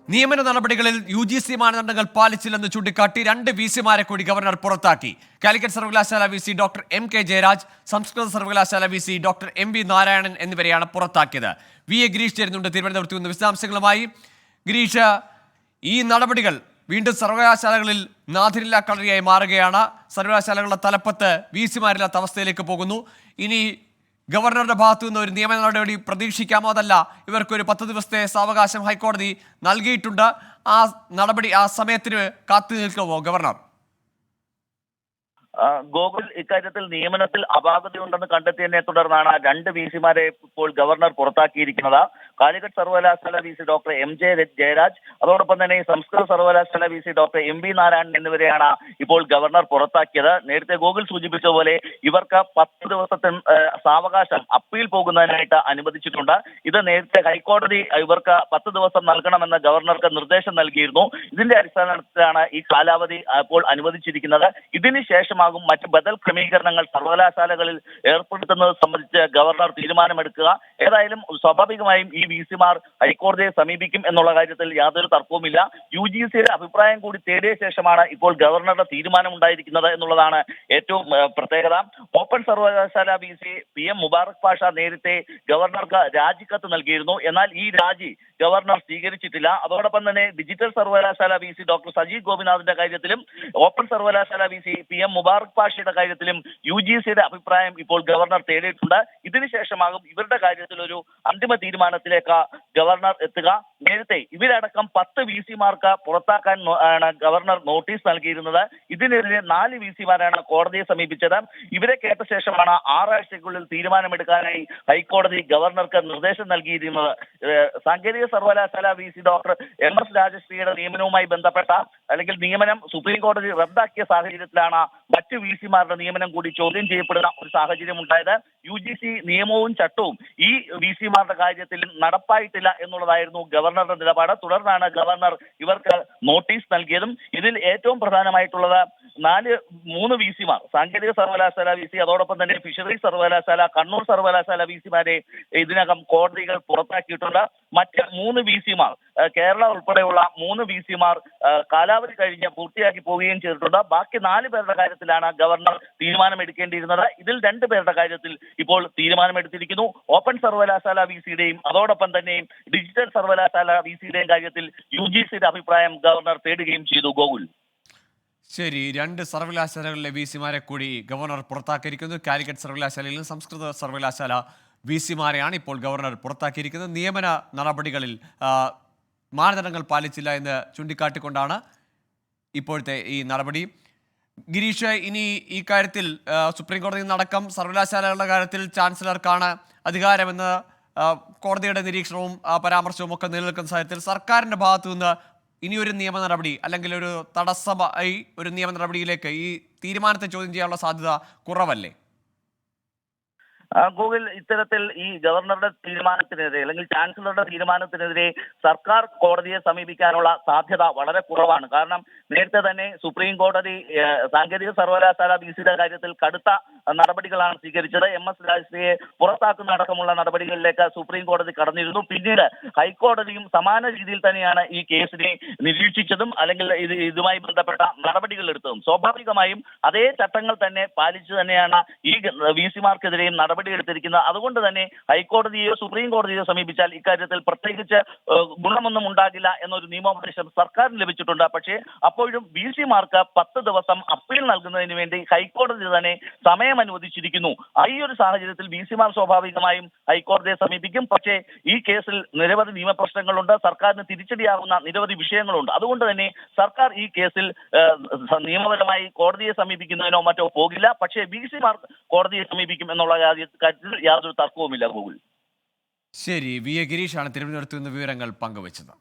നിയമന നടപടികളിൽ UGC മാനദണ്ഡങ്ങൾ പാലിച്ചില്ലെന്ന് ചൂണ്ടിക്കാട്ടി 2 VC-മാരെ കൂടി ഗവർണർ പുറത്താക്കി. കാലിക്കറ്റ് സർവകലാശാല VC ഡോക്ടർ MK ജയരാജ്, സംസ്കൃത സർവകലാശാല VC ഡോക്ടർ MV നാരായണൻ എന്നിവരെയാണ് പുറത്താക്കിയത്. VA ഗിരീഷ് ചേരുന്നുണ്ട് തിരുവനന്തപുരത്ത് നിന്ന് വിശദാംശങ്ങളുമായി. ഗിരീഷ്, ഈ നടപടികൾ വീണ്ടും സർവകലാശാലകളിൽ നാഥനില്ലാ കളരിയായി മാറുകയാണ്. സർവകലാശാലകളുടെ തലപ്പത്ത് VC-മാരില്ലാത്ത അവസ്ഥയിലേക്ക് പോകുന്നു. ഇനി ഗവർണറുടെ ഭാഗത്തു നിന്ന് ഒരു നിയമന നടപടി പ്രതീക്ഷിക്കാമോ? അതല്ല, ഇവർക്കൊരു 10 ദിവസത്തെ സാവകാശം ഹൈക്കോടതി നൽകിയിട്ടുണ്ട്. ആ നടപടി, ആ സമയത്തിന് കാത്തു നിൽക്കുമോ ഗവർണർ? ഗോകുൽ, ഇക്കാര്യത്തിൽ നിയമനത്തിൽ അപാകതയുണ്ടെന്ന് കണ്ടെത്തിയതിനെ തുടർന്നാണ് 2 VC-മാരെ ഇപ്പോൾ ഗവർണർ പുറത്താക്കിയിരിക്കുന്നത്. കാലിക്കറ്റ് സർവകലാശാല VC ഡോക്ടർ MJ ജയരാജ്, അതോടൊപ്പം തന്നെ സംസ്കൃത സർവകലാശാല VC ഡോക്ടർ MV നാരായണൻ എന്നിവരെയാണ് ഇപ്പോൾ ഗവർണർ പുറത്താക്കിയത്. നേരത്തെ ഗോകുൽ സൂചിപ്പിച്ച പോലെ ഇവർക്ക് 10 ദിവസത്തെ സാവകാശം അപ്പീൽ പോകുന്നതിനായിട്ട് അനുവദിച്ചിട്ടുണ്ട്. ഇത് നേരത്തെ ഹൈക്കോടതി ഇവർക്ക് 10 ദിവസം നൽകണമെന്ന് ഗവർണർക്ക് നിർദ്ദേശം നൽകിയിരുന്നു. ഇതിന്റെ അടിസ്ഥാനത്തിലാണ് ഈ കാലാവധി ഇപ്പോൾ അനുവദിച്ചിരിക്കുന്നത്. ഇതിന് ശേഷമാകും മറ്റ് ബദൽ ക്രമീകരണങ്ങൾ സർവകലാശാലകളിൽ ഏർപ്പെടുത്തുന്നത് സംബന്ധിച്ച് ഗവർണർ തീരുമാനമെടുക്കുക. ഏതായാലും സ്വാഭാവികമായും ഈ VC-മാർ ഹൈക്കോടതിയെ സമീപിക്കും എന്നുള്ള കാര്യത്തിൽ യാതൊരു തർക്കവുമില്ല. UGC-യുടെ അഭിപ്രായം കൂടി തേടിയ ശേഷമാണ് ഇപ്പോൾ ഗവർണറുടെ തീരുമാനം ഉണ്ടായിരിക്കുന്നത് എന്നുള്ളതാണ് ഏറ്റവും പ്രത്യേകത. ഓപ്പൺ സർവകലാശാല VC PM മുബാറക് പാഷ നേരത്തെ ഗവർണർക്ക് രാജിക്കത്ത് നൽകിയിരുന്നു. എന്നാൽ ഈ രാജി ഗവർണർ സ്വീകരിച്ചിട്ടില്ല. അതോടൊപ്പം തന്നെ ഡിജിറ്റൽ സർവകലാശാല VC ഡോക്ടർ സജീവ് ഗോപിനാഥിന്റെ കാര്യത്തിലും ഓപ്പൺ സർവകലാശാല VC PM മുബാറക് പാഷയുടെ കാര്യത്തിലും UGC-യുടെ അഭിപ്രായം ഇപ്പോൾ ഗവർണർ തേടിയിട്ടുണ്ട്. ഇതിനുശേഷമാകും ഇവരുടെ കാര്യത്തിൽ ഒരു അന്തിമ തീരുമാനത്തിലേക്ക് ഗവർണർ എത്തുക. നേരത്തെ ഇവരടക്കം 10 VC-മാർക്ക് പുറത്താക്കാൻ ആണ് ഗവർണർ നോട്ടീസ് നൽകിയിരുന്നത്. ഇതിനെതിരെ 4 VC-മാരാണ് കോടതിയെ സമീപിച്ചത്. ഇവരെ കേട്ട ശേഷമാണ് 6 ആഴ്ചയ്ക്കുള്ളിൽ തീരുമാനമെടുക്കാനായി ഹൈക്കോടതി ഗവർണർക്ക് നിർദ്ദേശം നൽകിയിരുന്നത്. സാങ്കേതിക സർവകലാശാല VC ഡോക്ടർ MS രാജശ്രീയുടെ നിയമനവുമായി ബന്ധപ്പെട്ട അല്ലെങ്കിൽ നിയമനം സുപ്രീം കോടതി റദ്ദാക്കിയ സാഹചര്യത്തിലാണ് മറ്റ് VC-മാരുടെ നിയമനം കൂടി ചോദ്യം ചെയ്യപ്പെടുന്ന ഒരു സാഹചര്യം ഉണ്ടായത്. UGC നിയമവും ചട്ടവും ഈ VC-മാരുടെ കാര്യത്തിൽ നടപ്പായിട്ടില്ല എന്നുള്ളതായിരുന്നു ഗവർണറുടെ നിലപാട്. തുടർന്നാണ് ഗവർണർ ഇവർക്ക് നോട്ടീസ് നൽകിയതും. ഇതിൽ ഏറ്റവും പ്രധാനമായിട്ടുള്ളത് 3 VC-മാർ, സാങ്കേതിക സർവകലാശാല VC, അതോടൊപ്പം തന്നെ ഫിഷറീസ് സർവകലാശാല, കണ്ണൂർ സർവകലാശാല VC-മാരെ ഇതിനകം കോടതികൾ പുറത്താക്കിയിട്ടുണ്ട്. മറ്റ് 3 VC-മാർ, കേരള ഉൾപ്പെടെയുള്ള 3 VC-മാർ കാലാവധി കഴിഞ്ഞ് പൂർത്തിയാക്കി പോവുകയും ചെയ്തിട്ടുണ്ട്. ബാക്കി 4 പേരുടെ കാര്യത്തിലാണ് ഗവർണർ തീരുമാനമെടുക്കേണ്ടിയിരുന്നത്. ഇതിൽ 2 പേരുടെ കാര്യത്തിൽ ഇപ്പോൾ തീരുമാനമെടുത്തിരിക്കുന്നു. ഓപ്പൺ സർവകലാശാല VC-യുടെയും അതോടൊപ്പം തന്നെ ഡിജിറ്റൽ സർവകലാശാല VC-യുടെയും കാര്യത്തിൽ UGC-യുടെ അഭിപ്രായം ഗവർണർ തേടുകയും ചെയ്തു. ഗോകുൽ, ശരി, 2 സർവകലാശാലകളിലെ VC-മാരെ കൂടി ഗവർണർ പുറത്താക്കിയിരിക്കുന്നു. കാലിക്കറ്റ് സർവകലാശാലയിലും സംസ്കൃത സർവകലാശാല VC-മാരെയാണ് ഇപ്പോൾ ഗവർണർ പുറത്താക്കിയിരിക്കുന്നത്. നിയമന നടപടികളിൽ മാനദണ്ഡങ്ങൾ പാലിച്ചില്ല എന്ന് ചൂണ്ടിക്കാട്ടിക്കൊണ്ടാണ് ഇപ്പോഴത്തെ ഈ നടപടി. ഗിരീഷ്, ഇനി ഈ കാര്യത്തിൽ സുപ്രീം കോടതിയിൽ നിന്നടക്കം സർവകലാശാലകളുടെ കാര്യത്തിൽ ചാൻസലർക്കാണ് അധികാരമെന്ന് കോടതിയുടെ നിരീക്ഷണവും പരാമർശവും ഒക്കെ നിലനിൽക്കുന്ന സാഹചര്യത്തിൽ സർക്കാരിൻ്റെ ഭാഗത്തു നിന്ന് ഇനിയൊരു നിയമ നടപടി അല്ലെങ്കിൽ ഒരു തടസ്സമായി ഒരു നിയമ നടപടിയിലേക്ക് ഈ തീരുമാനത്തെ ചോദ്യം ചെയ്യാനുള്ള സാധ്യത കുറവല്ലേ? ഗൂഗിൾ, ഇത്തരത്തിൽ ഈ ഗവർണറുടെ തീരുമാനത്തിനെതിരെ അല്ലെങ്കിൽ ചാൻസലറുടെ തീരുമാനത്തിനെതിരെ സർക്കാർ കോടതിയെ സമീപിക്കാനുള്ള സാധ്യത വളരെ കുറവാണ്. കാരണം നേരത്തെ തന്നെ സുപ്രീം കോടതി സാങ്കേതിക സർവകലാശാല VC-യുടെ കാര്യത്തിൽ കടുത്ത നടപടികളാണ് സ്വീകരിച്ചത്. MS രാജശ്രീയെ പുറത്താക്കുന്ന അടക്കമുള്ള നടപടികളിലേക്ക് സുപ്രീം കോടതി കടന്നിരുന്നു. പിന്നീട് ഹൈക്കോടതിയും സമാന രീതിയിൽ തന്നെയാണ് ഈ കേസിനെ നിരീക്ഷിച്ചതും അല്ലെങ്കിൽ ഇതുമായി ബന്ധപ്പെട്ട നടപടികൾ എടുത്തതും. സ്വാഭാവികമായും അതേ ചട്ടങ്ങൾ തന്നെ പാലിച്ചു തന്നെയാണ് ഈ VC-മാർക്കെതിരെയും നടപടിയെടുത്തിരിക്കുന്നത്. അതുകൊണ്ട് തന്നെ ഹൈക്കോടതിയോ സുപ്രീം കോടതിയോ സമീപിച്ചാൽ ഇക്കാര്യത്തിൽ പ്രത്യേകിച്ച് ഗുണമൊന്നും ഉണ്ടാകില്ല എന്നൊരു നിയമോപദേശം സർക്കാരിന് ലഭിച്ചിട്ടുണ്ട്. പക്ഷേ അപ്പോഴും VC-മാർക്ക് 10 ദിവസം അപ്പീൽ നൽകുന്നതിന് വേണ്ടി ഹൈക്കോടതി തന്നെ സമയം അനുവദിച്ചിരിക്കുന്നു. ഈ ഒരു സാഹചര്യത്തിൽ VC-മാർ സ്വാഭാവികമായും ഹൈക്കോടതിയെ സമീപിക്കും. പക്ഷേ ഈ കേസിൽ നിരവധി നിയമപ്രശ്നങ്ങളുണ്ട്, സർക്കാരിന് തിരിച്ചടിയാകുന്ന നിരവധി വിഷയങ്ങളുണ്ട്. അതുകൊണ്ട് തന്നെ സർക്കാർ ഈ കേസിൽ നിയമപരമായി കോടതിയെ സമീപിക്കുന്നതിനോ മറ്റോ പോകില്ല. പക്ഷേ VC-മാർ കോടതിയെ സമീപിക്കും എന്നുള്ള കാര്യത്തിൽ യാതൊരു തർക്കവുമില്ല. ഗൂഗിൾ, ശരി, VA ഗിരീഷാണ് തിരുവനന്തപുരത്ത് നിന്ന് വിവരങ്ങൾ പങ്കുവച്ചത്.